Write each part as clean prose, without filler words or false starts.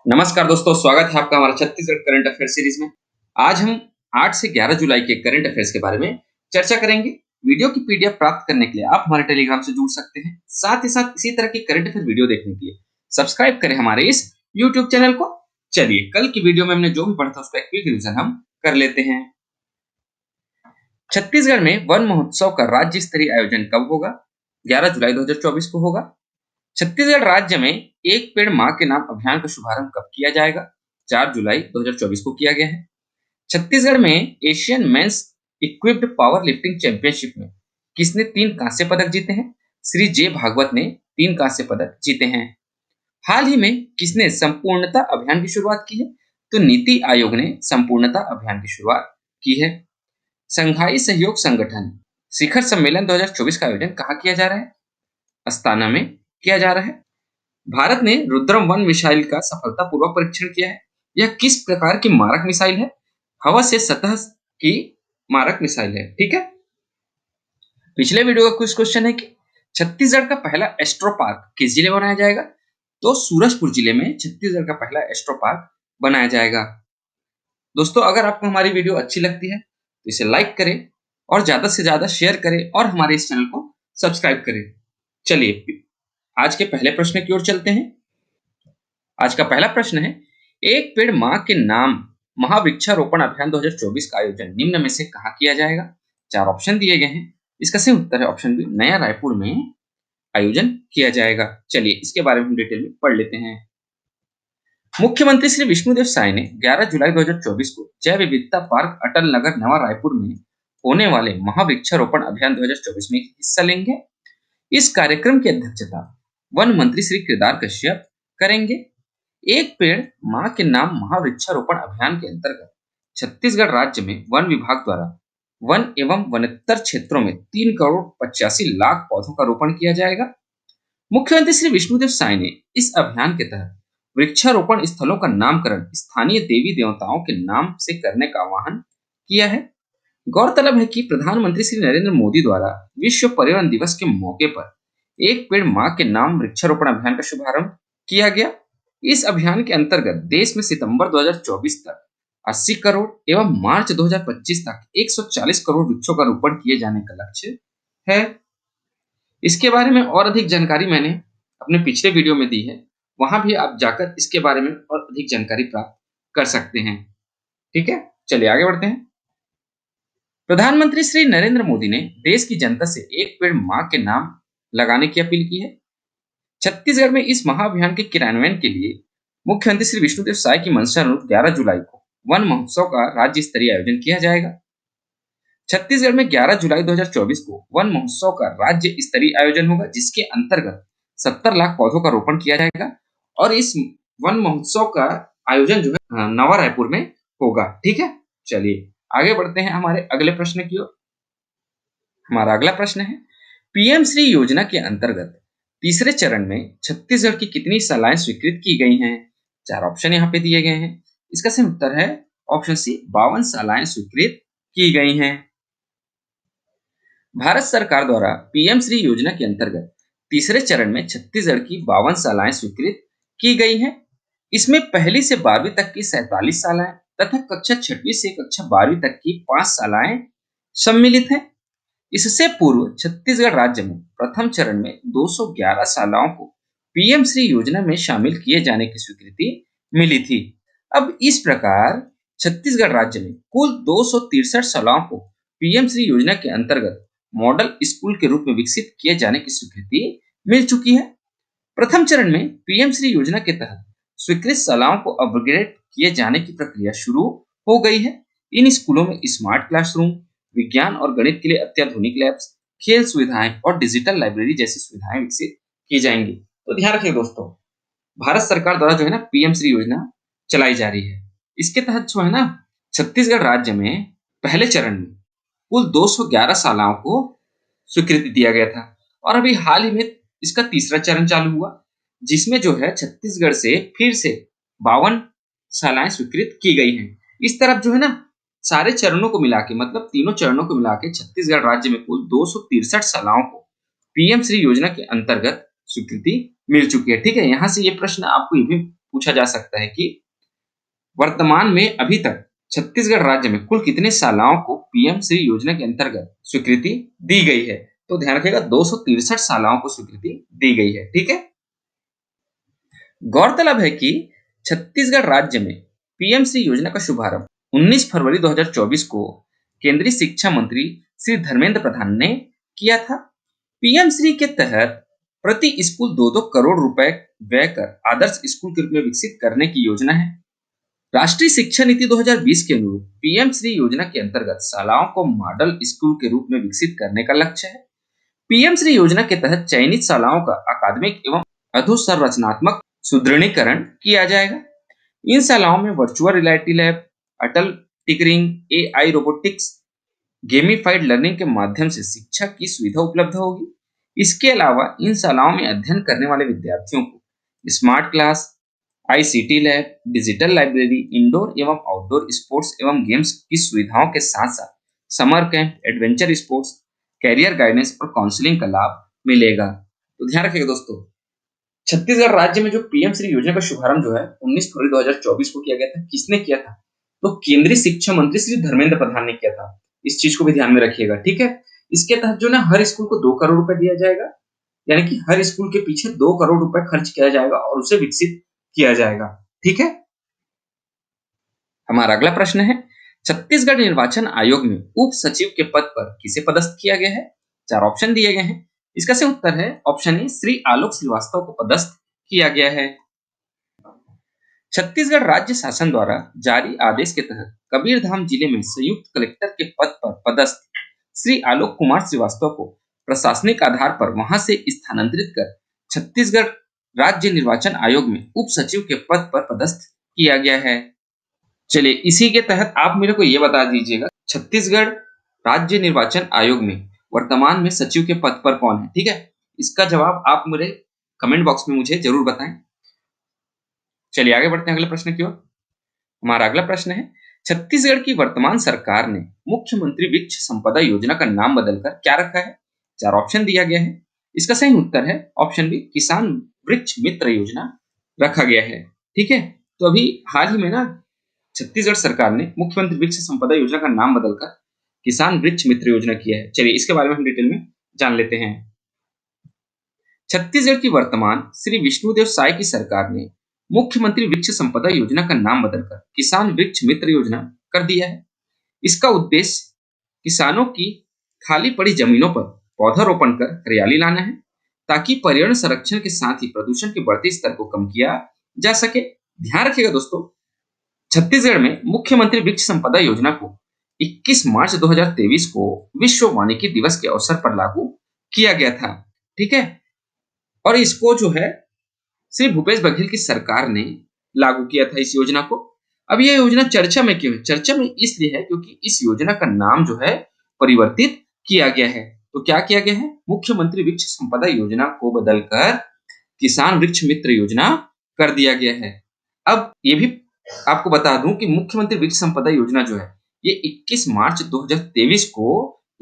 नमस्कार दोस्तों, स्वागत है आपका हमारा छत्तीसगढ़ करंट अफेयर सीरीज में। आज हम 8 से 11 जुलाई के करंट अफेयर्स के बारे में चर्चा करेंगे। वीडियो की पीडीएफ प्राप्त करने के लिए आप हमारे टेलीग्राम से जुड़ सकते हैं। साथ ही साथ इसी तरह की करंट अफेयर वीडियो देखने के लिए सब्सक्राइब करें हमारे इस यूट्यूब चैनल को। चलिए, कल की वीडियो में हमने जो भी पढ़ा था उसका एक क्विक रिवीजन हम कर लेते हैं। छत्तीसगढ़ में वन महोत्सव का राज्य स्तरीय आयोजन कब होगा? 11 जुलाई 2024 को होगा। छत्तीसगढ़ राज्य में एक पेड़ मां के नाम अभियान का शुभारंभ कब किया जाएगा? 4 जुलाई 2024 को किया गया है। छत्तीसगढ़ में Asian men's equipped power lifting championship में किसने 3 कांस्य पदक जीते हैं? श्री जे भागवत ने 3 कांस्य पदक जीते हैं। हाल ही में किसने संपूर्णता अभियान की शुरुआत की है? तो नीति आयोग ने संपूर्णता अभियान की शुरुआत की है। संघाई सहयोग संगठन शिखर सम्मेलन 2024 का आयोजन कहाँ किया जा रहा है? अस्ताना में किया जा रहा है। भारत ने रुद्रम 1 मिसाइल का सफलतापूर्वक परीक्षण किया है। यह किस प्रकार की मारक मिसाइल है? हवा से सतह की मारक मिसाइल है। ठीक है। पिछले वीडियो का कुछ क्वेश्चन है कि छत्तीसगढ़ का पहला एस्ट्रो पार्क किस जिले में बनाया जाएगा? तो सूरजपुर जिले में छत्तीसगढ़ का पहला एस्ट्रो पार्क बनाया जाएगा। दोस्तों, अगर आपको हमारी वीडियो अच्छी लगती है तो इसे लाइक करें और ज्यादा से ज्यादा शेयर करें और हमारे इस चैनल को सब्सक्राइब करें। चलिए, आज के पहले प्रश्न की ओर चलते हैं। आज का पहला प्रश्न है, एक पेड़ मां के नाम महावृक्षारोपण अभियान 2024 का आयोजन निम्न में से कहां किया जाएगा? 4 ऑप्शन दिए गए हैं। इसका सही उत्तर है ऑप्शन बी, नया रायपुर में आयोजन किया जाएगा। चलिए, इसके बारे में हम डिटेल में पढ़ लेते हैं। मुख्यमंत्री श्री विष्णुदेव साय ने 11 जुलाई 2024 को जैव विविधता पार्क अटल नगर नवा रायपुर में होने वाले महावृक्षारोपण अभियान 2024 में हिस्सा लेंगे। इस कार्यक्रम की अध्यक्षता वन मंत्री श्री केदार कश्यप करेंगे। एक पेड़ मां के नाम महावृक्षारोपण अभियान के अंतर्गत छत्तीसगढ़ राज्य में वन विभाग द्वारा वन एवं वनोत्तर क्षेत्रों में 3 करोड़ 85 लाख पौधों का रोपण किया जाएगा। मुख्यमंत्री श्री विष्णुदेव साय ने इस अभियान के तहत वृक्षारोपण स्थलों का नामकरण स्थानीय देवी देवताओं के नाम से करने का आह्वान किया है। गौरतलब है कि प्रधानमंत्री श्री नरेंद्र मोदी द्वारा विश्व पर्यावरण दिवस के मौके पर एक पेड़ मां के नाम वृक्षारोपण अभियान का शुभारंभ किया गया। इस अभियान के अंतर्गत देश में सितंबर 2024 तक 80 करोड़ एवं मार्च 2025 तक 140 करोड़ वृक्षों का रोपण किए जाने का लक्ष्य है। इसके बारे में और अधिक जानकारी मैंने अपने पिछले वीडियो में दी है, वहां भी आप जाकर इसके बारे में और अधिक जानकारी प्राप्त कर सकते हैं। ठीक है, चलिए आगे बढ़ते हैं। प्रधानमंत्री श्री नरेंद्र मोदी ने देश की जनता से एक पेड़ मां के नाम लगाने की अपील की है। छत्तीसगढ़ में इस महाअभियान के क्रियान्वयन के लिए मुख्यमंत्री श्री विष्णुदेव साय की मंशा अनुरूप 11 जुलाई को वन महोत्सव का राज्य स्तरीय आयोजन किया जाएगा। छत्तीसगढ़ में 11 जुलाई 2024 को वन महोत्सव का राज्य स्तरीय आयोजन होगा, जिसके अंतर्गत 70 लाख पौधों का रोपण किया जाएगा और इस वन महोत्सव का आयोजन जो है नवा रायपुर में होगा। ठीक है, चलिए आगे बढ़ते हैं हमारे अगले प्रश्न की ओर। हमारा अगला प्रश्न है, पीएम श्री योजना के अंतर्गत तीसरे चरण में छत्तीसगढ़ की कितनी शालाएं स्वीकृत की गई हैं? 4 ऑप्शन यहाँ पे दिए गए हैं। इसका सही उत्तर है ऑप्शन सी, 52 शालाएं स्वीकृत की गई हैं। भारत सरकार द्वारा पीएम श्री योजना के अंतर्गत तीसरे चरण में छत्तीसगढ़ की 52 शालाएं स्वीकृत की गई हैं। इसमें पहली से 12वीं तक की 47 शालाएं तथा कक्षा 6वीं से कक्षा 12वीं तक की 5 शालाएं सम्मिलित हैं। इससे पूर्व छत्तीसगढ़ राज्य में प्रथम चरण में 211 शालाओं को पीएम श्री योजना में शामिल किए जाने की स्वीकृति मिली थी। अब इस प्रकार छत्तीसगढ़ राज्य में कुल 263 शालाओं को पीएम श्री योजना के अंतर्गत मॉडल स्कूल के रूप में विकसित किए जाने की स्वीकृति मिल चुकी है। प्रथम चरण में पीएम श्री योजना के तहत स्वीकृत शालाओं को अपग्रेड किए जाने की प्रक्रिया शुरू हो गई है। इन स्कूलों में स्मार्ट क्लासरूम, विज्ञान और गणित के लिए अत्याधुनिक लैब्स, खेल सुविधाएं और डिजिटल लाइब्रेरी जैसी सुविधाएं विकसित की जाएंगी। तो ध्यान रखिए दोस्तों, भारत सरकार द्वारा जो है ना पीएम श्री योजना चलाई जा रही है। इसके तहत जो है ना छत्तीसगढ़ राज्य में पहले चरण में कुल 211 शालाओं को स्वीकृति दिया गया था और अभी हाल ही में इसका तीसरा चरण चालू हुआ, जिसमें जो है छत्तीसगढ़ से फिर से 52 शालाएं स्वीकृत की गई हैं। इस तरफ जो है ना सारे चरणों को मिला के, मतलब तीनों चरणों को मिला के छत्तीसगढ़ राज्य में कुल 263 शालाओं को पीएम श्री योजना के अंतर्गत स्वीकृति मिल चुकी है। ठीक है, यहाँ से ये प्रश्न आपको ये भी पूछा जा सकता है कि वर्तमान में अभी तक छत्तीसगढ़ राज्य में कुल कितने शालाओं को पीएम श्री योजना के अंतर्गत स्वीकृति दी गई है। तो ध्यान रखिएगा 263 शालाओं को स्वीकृति दी गई है। ठीक है, गौरतलब है कि छत्तीसगढ़ राज्य में पीएम श्री योजना का शुभारंभ 19 फरवरी 2024 को केंद्रीय शिक्षा मंत्री श्री धर्मेंद्र प्रधान ने किया था। पीएम श्री के तहत प्रति स्कूल 2-2 करोड़ रुपए व्यय कर आदर्श स्कूल के रूप में विकसित करने की योजना है। राष्ट्रीय शिक्षा नीति 2020 के अनुरूप पीएम श्री योजना के अंतर्गत शालाओं को मॉडल स्कूल के रूप में विकसित करने का लक्ष्य है। पीएम श्री योजना के तहत चयनित शालाओं का अकादमिक एवं अधोसंरचनात्मक सुदृढ़ीकरण किया जाएगा। इन शालाओं में virtual reality lab, Atal tinkering, AI robotics, gamified learning के माध्यम से शिक्षा की सुविधा उपलब्ध होगी। इसके अलावा इन शालाओं में अध्ययन करने वाले विद्यार्थियों को smart class, ICT lab, digital library, indoor एवं आउटडोर स्पोर्ट्स एवं गेम्स की सुविधाओं के साथ साथ summer camp, adventure sports, career guidance और काउंसलिंग का लाभ मिलेगा। तो ध्यान रखिएगा दोस्तों, छत्तीसगढ़ राज्य में जो पीएम श्री योजना का शुभारंभ जो है 19 फरवरी 2024 को किया गया था। किसने किया था? तो केंद्रीय शिक्षा मंत्री श्री धर्मेंद्र प्रधान ने किया था। इस चीज को भी ध्यान में रखिएगा। ठीक है, इसके तहत जो ना हर स्कूल को 2 करोड़ रुपए दिया जाएगा, यानी कि हर स्कूल के पीछे 2 करोड़ रुपए खर्च किया जाएगा और उसे विकसित किया जाएगा। ठीक है, हमारा अगला प्रश्न है, छत्तीसगढ़ निर्वाचन आयोग में उप सचिव के पद पर किसे पदस्थ किया गया है? 4 ऑप्शन दिए गए हैं। इसका सही उत्तर है ऑप्शन ए, श्री आलोक श्रीवास्तव को पदस्थ किया गया है। छत्तीसगढ़ राज्य शासन द्वारा जारी आदेश के तहत कबीरधाम जिले में संयुक्त कलेक्टर के पद पर पदस्थ श्री आलोक कुमार श्रीवास्तव को प्रशासनिक आधार पर वहां से स्थानांतरित कर छत्तीसगढ़ राज्य निर्वाचन आयोग में उप सचिव के पद पर पदस्थ किया गया है। चलिए, इसी के तहत आप मेरे को ये बता दीजिएगा, छत्तीसगढ़ राज्य निर्वाचन आयोग में वर्तमान में सचिव के पद पर कौन है? ठीक है, इसका जवाब आप मेरे कमेंट बॉक्स में मुझे जरूर बताएं। चलिए आगे बढ़ते हैं अगले प्रश्न की ओर। हमारा अगला प्रश्न है, छत्तीसगढ़ की वर्तमान सरकार ने मुख्यमंत्री वृक्ष संपदा योजना का नाम बदलकर क्या रखा है? 4 ऑप्शन दिया गया है। इसका सही उत्तर है ऑप्शन बी, किसान वृक्ष मित्र योजना रखा गया है। ठीक है, तो अभी हाल ही में ना छत्तीसगढ़ सरकार ने मुख्यमंत्री वृक्ष संपदा योजना का नाम बदलकर किसान वृक्ष मित्र योजना किया है। चलिए इसके बारे में हम डिटेल में जान लेते हैं। छत्तीसगढ़ की वर्तमान श्री विष्णुदेव साय की सरकार ने मुख्यमंत्री वृक्ष संपदा योजना का नाम बदलकर किसान वृक्ष मित्र योजना कर दिया है। इसका उद्देश्य किसानों की खाली पड़ी जमीनों पर पौधारोपण कर हरियाली लाना है, ताकि पर्यावरण संरक्षण के साथ ही प्रदूषण के बढ़ते स्तर को कम किया जा सके। ध्यान रखिएगा दोस्तों, छत्तीसगढ़ में मुख्यमंत्री वृक्ष संपदा योजना को 21 मार्च 2023 को विश्व वानिकी दिवस के अवसर पर लागू किया गया था। ठीक है, और इसको जो है श्री भूपेश बघेल की सरकार ने लागू किया था इस योजना को। अब यह योजना चर्चा में क्यों है? चर्चा में इसलिए है क्योंकि इस योजना का नाम जो है परिवर्तित किया गया है। तो क्या किया गया है? मुख्यमंत्री वृक्ष संपदा योजना को बदलकर किसान वृक्ष मित्र योजना कर दिया गया है। अब ये भी आपको बता दूं कि मुख्यमंत्री वृक्ष संपदा योजना जो है ये 21 मार्च 2023 को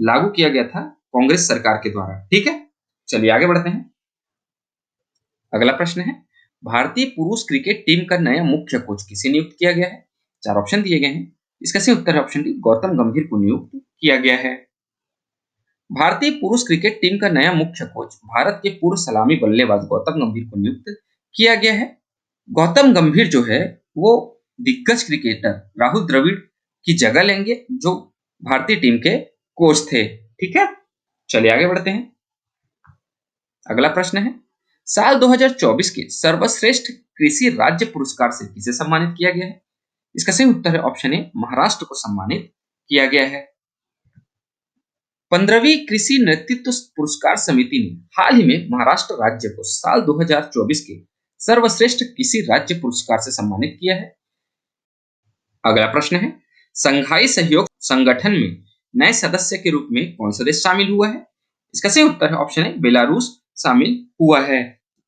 लागू किया गया था कांग्रेस सरकार के द्वारा। ठीक है, चलिए आगे बढ़ते हैं। अगला प्रश्न है, भारतीय पुरुष क्रिकेट टीम का नया मुख्य कोच किसे नियुक्त किया गया है? 4 ऑप्शन दिए गए हैं। इसका सही उत्तर है ऑप्शन डी, गौतम गंभीर को नियुक्त किया गया है। भारतीय पुरुष क्रिकेट टीम का नया मुख्य कोच भारत के पूर्व सलामी बल्लेबाज गौतम गंभीर को नियुक्त किया गया है। गौतम गंभीर जो है वो दिग्गज क्रिकेटर राहुल द्रविड़ की जगह लेंगे, जो भारतीय टीम के कोच थे। ठीक है, चलिए आगे बढ़ते हैं। अगला प्रश्न है, साल 2024 के सर्वश्रेष्ठ कृषि राज्य पुरस्कार से किसे सम्मानित किया गया है? इसका सही उत्तर है ऑप्शन ए, महाराष्ट्र को सम्मानित किया गया है। 15वीं कृषि नेतृत्व पुरस्कार समिति ने हाल ही में महाराष्ट्र राज्य को साल 2024 के सर्वश्रेष्ठ कृषि राज्य पुरस्कार से सम्मानित किया है। अगला प्रश्न है, संघाई सहयोग संगठन में नए सदस्य के रूप में कौन सा देश शामिल हुआ है? इसका सही उत्तर है ऑप्शन ए, बेलारूस शामिल हुआ है।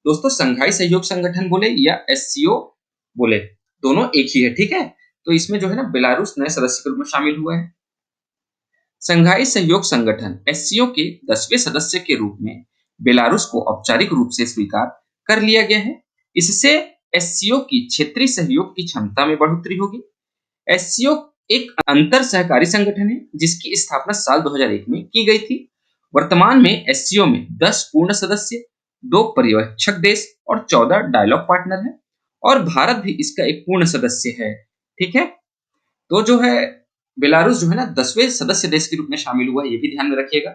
दोस्तों, संघाई सहयोग संगठन बोले या एससीओ बोले, दोनों एक ही है। ठीक है, तो इसमें जो है ना बेलारूस नए सदस्य के रूप में शामिल हुआ है। संघाई सहयोग संगठन एससीओ के 10वें सदस्य के रूप में बेलारूस को औपचारिक रूप से स्वीकार कर लिया गया है। इससे एससीओ की क्षेत्रीय सहयोग की क्षमता में बढ़ोतरी होगी। एससीओ एक अंतर सहकारी संगठन है जिसकी स्थापना साल 2001 में की गई थी। वर्तमान में एससीओ में 10 पूर्ण सदस्य, 2 पर्यवेक्षक देश और 14 डायलॉग पार्टनर हैं और भारत भी इसका एक पूर्ण सदस्य है। ठीक है, तो जो है बेलारूस जो है ना 10वें सदस्य देश के रूप में शामिल हुआ है, ये भी ध्यान में रखिएगा।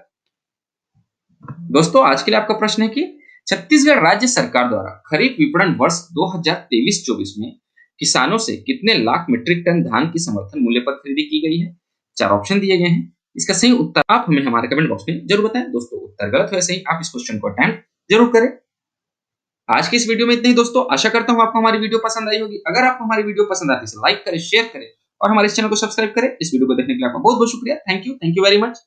दोस्तों आज के लिए आपका प्रश्न है कि छत्तीसगढ़ राज्य सरकार द्वारा खरीफ विपणन वर्ष 2023-24 में किसानों से कितने लाख मीट्रिक टन धान की समर्थन मूल्य पर खरीदी की गई है। 4 ऑप्शन दिए गए हैं, इसका सही उत्तर आप हमें हमारे कमेंट बॉक्स में जरूर बताएं। दोस्तों उत्तर गलत हो सही, आप इस क्वेश्चन को अटेम्प्ट जरूर करें। आज की इस वीडियो में इतना ही दोस्तों, आशा करता हूं आपको हमारी वीडियो पसंद आई होगी। अगर आपको हमारी वीडियो पसंद आती है तो लाइक करें, शेयर करें और हमारे इस चैनल को सब्सक्राइब करें। इस वीडियो को देखने के लिए आपका बहुत बहुत शुक्रिया। Thank you very much.